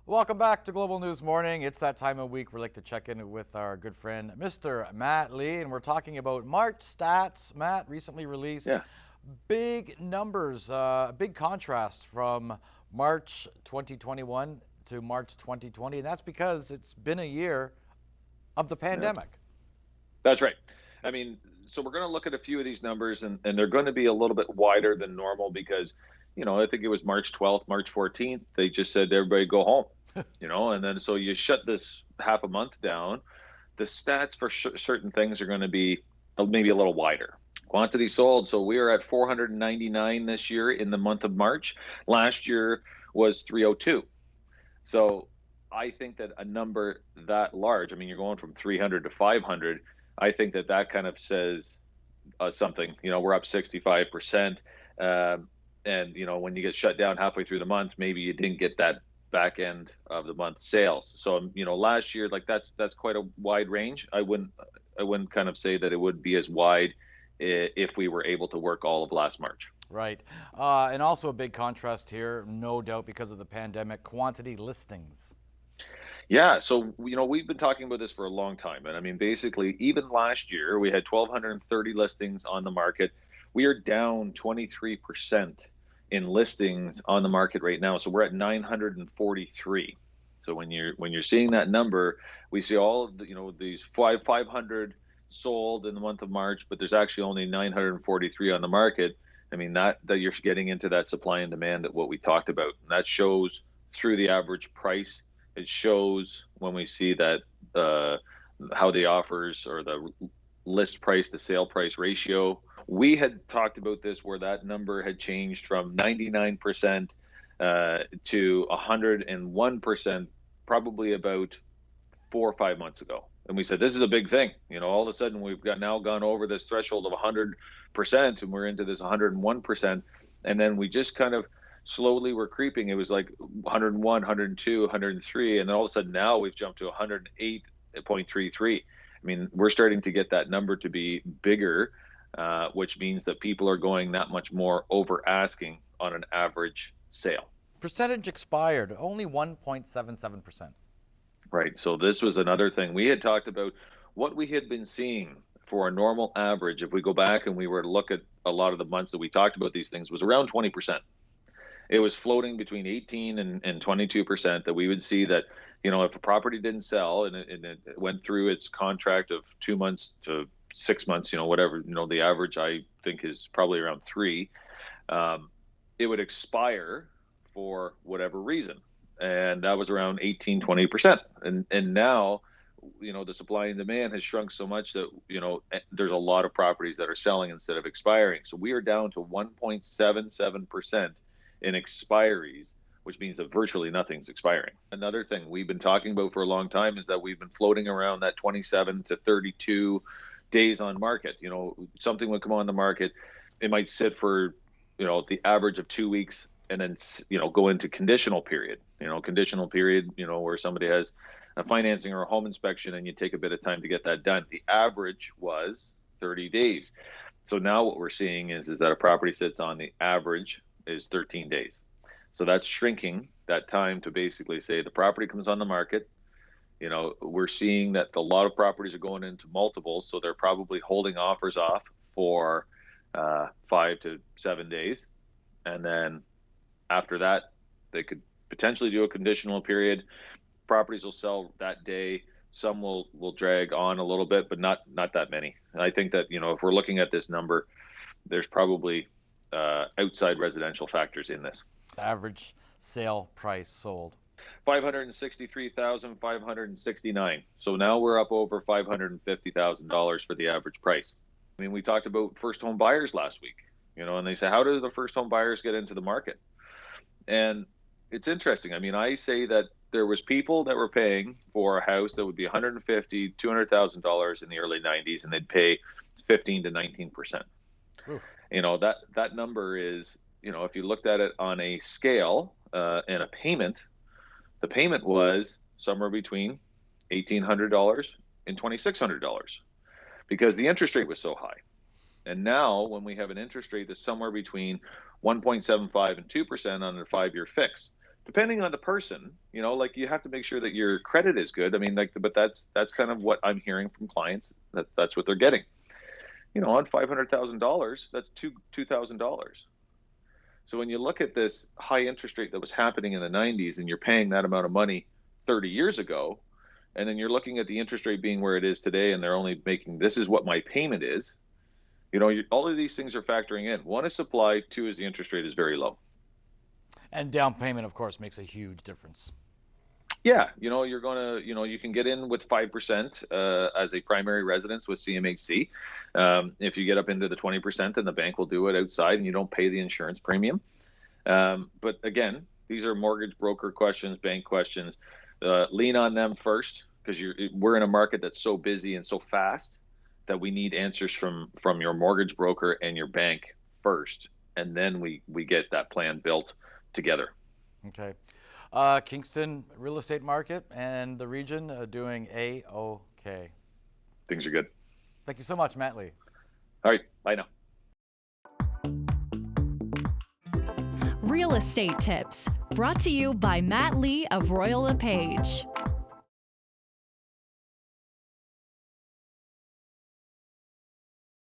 Welcome back to Global News Morning. It's that time of week we like to check in with our good friend, Mr. Matt Lee, and we're talking about March stats. Matt recently released Yeah, big numbers, big contrast from March 2021 to March 2020, and that's because it's been a year of the yeah, pandemic. that's right. I mean, so we're going to look at a few of these numbers, and they're going to be a little bit wider than normal because, I think it was March 12th, March 14th, they just said everybody go home, and then so you shut this half a month down. The stats for certain things are going to be maybe a little wider. Quantity sold. So we are at 499 this year in the month of March. Last year was 302. So I think that a number that large, I mean, you're going from 300 to 500. I think that that kind of says something. We're up 65%. And, when you get shut down halfway through the month, maybe you didn't get that back end of the month sales. So, last year, like that's quite a wide range. I wouldn't kind of say that it would be as wide if we were able to work all of last March. Right. And also a big contrast here, no doubt because of the pandemic, quantity listings. Yeah, so we've been talking about this for a long time, and I mean, basically, even last year we had 1,230 listings on the market. We are down 23% in listings on the market right now, so we're at 943. So when you're seeing that number, we see all of these 500 sold in the month of March, but there's actually only 943 on the market. I mean that you're getting into that supply and demand that what we talked about, and that shows through the average price. It shows when we see that how the offers or the list price to sale price ratio. We had talked about this where that number had changed from 99% to 101% probably about 4 or 5 months ago. And we said, this is a big thing. All of a sudden we've now gone over this threshold of 100% and we're into this 101%. And then we just kind of slowly were creeping. It was like 101, 102, 103. And then all of a sudden now we've jumped to 108.33. I mean, we're starting to get that number to be bigger, which means that people are going that much more over asking on an average sale. Percentage expired, only 1.77%. Right. So this was another thing we had talked about. What we had been seeing for a normal average, if we go back and we were to look at a lot of the months that we talked about these things, was around 20%. It was floating between 18 and 22% that we would see that, if a property didn't sell and it went through its contract of 2 months to 6 months, whatever, the average I think is probably around three, it would expire for whatever reason. And that was around 18, 20%. And now, the supply and demand has shrunk so much that, there's a lot of properties that are selling instead of expiring. So we are down to 1.77% in expiries, which means that virtually nothing's expiring. Another thing we've been talking about for a long time is that we've been floating around that 27 to 32 days on market. Something would come on the market, it might sit for, the average of 2 weeks and then, go into conditional period, where somebody has a financing or a home inspection and you take a bit of time to get that done. The average was 30 days. So now what we're seeing is that a property sits on the average is 13 days. So that's shrinking that time to basically say the property comes on the market. We're seeing that a lot of properties are going into multiples, so they're probably holding offers off for 5 to 7 days. And then after that, they could potentially do a conditional period. Properties will sell that day. Some will drag on a little bit, but not that many. And I think that, if we're looking at this number, there's probably outside residential factors in this. Average sale price sold. 563,569. So now we're up over $550,000 for the average price. I mean, we talked about first home buyers last week, and they say, how do the first home buyers get into the market? And it's interesting. I mean, I say that there was people that were paying for a house that would be $150,000, $200,000 in the early 90s, and they'd pay 15 to 19%. Oof. That number is, if you looked at it on a scale and a payment, the payment was somewhere between $1,800 and $2,600 because the interest rate was so high. And now when we have an interest rate that's somewhere between 1.75 and 2% on a 5-year fix, depending on the person, like you have to make sure that your credit is good. I mean, but that's kind of what I'm hearing from clients, that's what they're getting. On $500,000, that's $2,000. So when you look at this high interest rate that was happening in the 90s, and you're paying that amount of money 30 years ago, and then you're looking at the interest rate being where it is today, and they're only making, this is what my payment is. All of these things are factoring in. One is supply, two is the interest rate is very low. And down payment, of course, makes a huge difference. Yeah, you're going to, you can get in with 5% as a primary residence with CMHC. If you get up into the 20%, then the bank will do it outside and you don't pay the insurance premium. But again, these are mortgage broker questions, bank questions. Lean on them first, because we're in a market that's so busy and so fast that we need answers from your mortgage broker and your bank first. And then we get that plan built together. Okay. Kingston real estate market and the region doing A-OK. Things are good. Thank you so much, Matt Lee. All right. Bye now. Real estate tips brought to you by Matt Lee of Royal LePage.